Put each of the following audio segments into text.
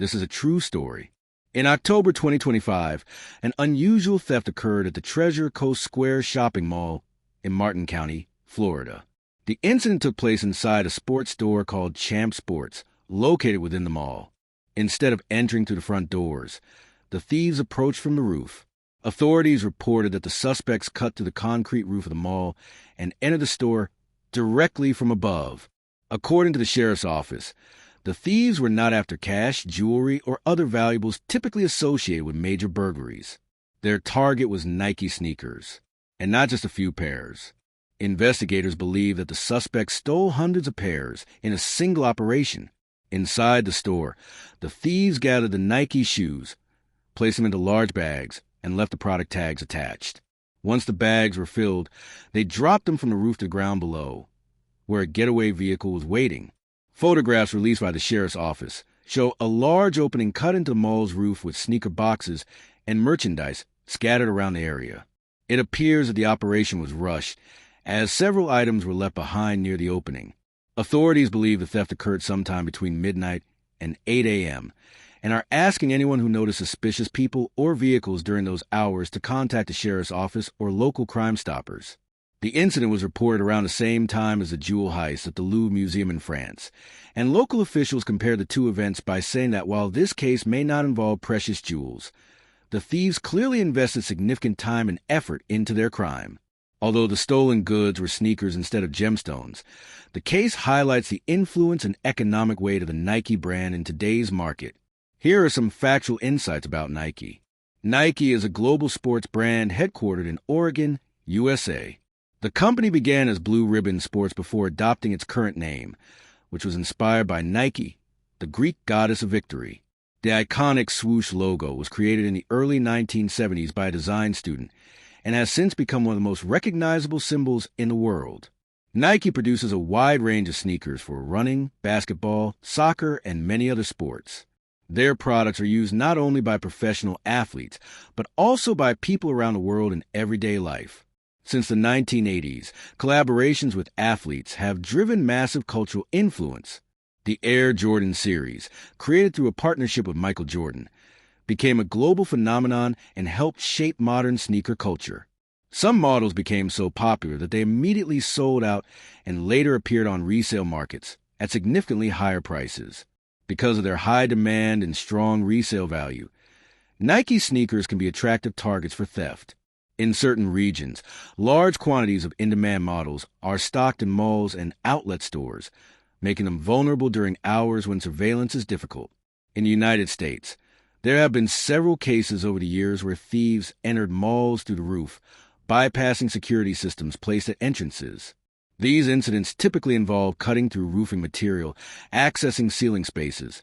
This is a true story. In October 2025, an unusual theft occurred at the Treasure Coast Square shopping mall in Martin County, Florida. The incident took place inside a sports store called Champ Sports, located within the mall. Instead of entering through the front doors, the thieves approached from the roof. Authorities reported that the suspects cut through the concrete roof of the mall and entered the store directly from above. According to the sheriff's office, the thieves were not after cash, jewelry, or other valuables typically associated with major burglaries. Their target was Nike sneakers, and not just a few pairs. Investigators believe that the suspects stole hundreds of pairs in a single operation. Inside the store, the thieves gathered the Nike shoes, placed them into large bags, and left the product tags attached. Once the bags were filled, they dropped them from the roof to the ground below, where a getaway vehicle was waiting. Photographs released by the sheriff's office show a large opening cut into the mall's roof with sneaker boxes and merchandise scattered around the area. It appears that the operation was rushed, as several items were left behind near the opening. Authorities believe the theft occurred sometime between midnight and 8 a.m., and are asking anyone who noticed suspicious people or vehicles during those hours to contact the sheriff's office or local Crime Stoppers. The incident was reported around the same time as the jewel heist at the Louvre Museum in France, and local officials compared the two events by saying that while this case may not involve precious jewels, the thieves clearly invested significant time and effort into their crime. Although the stolen goods were sneakers instead of gemstones, the case highlights the influence and economic weight of the Nike brand in today's market. Here are some factual insights about Nike. Nike is a global sports brand headquartered in Oregon, USA. The company began as Blue Ribbon Sports before adopting its current name, which was inspired by Nike, the Greek goddess of victory. The iconic swoosh logo was created in the early 1970s by a design student and has since become one of the most recognizable symbols in the world. Nike produces a wide range of sneakers for running, basketball, soccer, and many other sports. Their products are used not only by professional athletes, but also by people around the world in everyday life. Since the 1980s, collaborations with athletes have driven massive cultural influence. The Air Jordan series, created through a partnership with Michael Jordan, became a global phenomenon and helped shape modern sneaker culture. Some models became so popular that they immediately sold out and later appeared on resale markets at significantly higher prices. Because of their high demand and strong resale value, Nike sneakers can be attractive targets for theft. In certain regions, large quantities of in-demand models are stocked in malls and outlet stores, making them vulnerable during hours when surveillance is difficult. In the United States, there have been several cases over the years where thieves entered malls through the roof, bypassing security systems placed at entrances. These incidents typically involve cutting through roofing material, accessing ceiling spaces,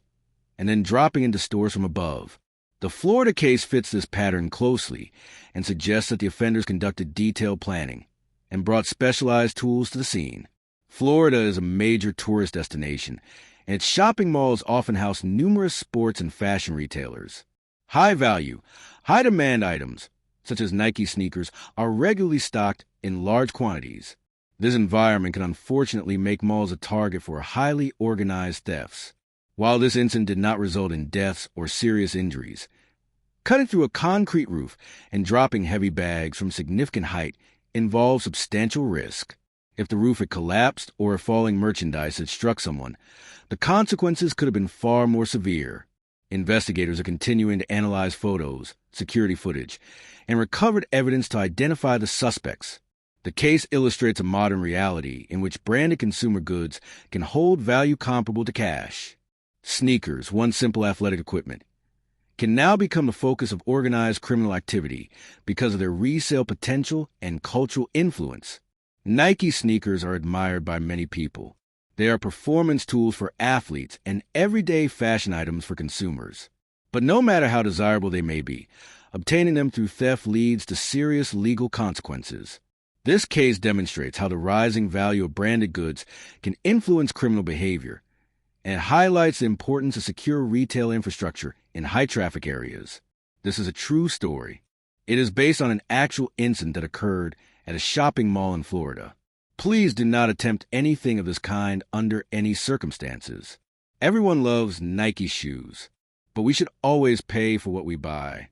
and then dropping into stores from above. The Florida case fits this pattern closely and suggests that the offenders conducted detailed planning and brought specialized tools to the scene. Florida is a major tourist destination, and its shopping malls often house numerous sports and fashion retailers. High-value, high-demand items, such as Nike sneakers, are regularly stocked in large quantities. This environment can unfortunately make malls a target for highly organized thefts. While this incident did not result in deaths or serious injuries, cutting through a concrete roof and dropping heavy bags from significant height involves substantial risk. If the roof had collapsed or if falling merchandise had struck someone, the consequences could have been far more severe. Investigators are continuing to analyze photos, security footage, and recovered evidence to identify the suspects. The case illustrates a modern reality in which branded consumer goods can hold value comparable to cash. Sneakers, once simple athletic equipment, can now become the focus of organized criminal activity because of their resale potential and cultural influence. Nike sneakers are admired by many people. They are performance tools for athletes and everyday fashion items for consumers. But no matter how desirable they may be, obtaining them through theft leads to serious legal consequences. This case demonstrates how the rising value of branded goods can influence criminal behavior, and it highlights the importance of secure retail infrastructure in high-traffic areas. This is a true story. It is based on an actual incident that occurred at a shopping mall in Florida. Please do not attempt anything of this kind under any circumstances. Everyone loves Nike shoes, but we should always pay for what we buy.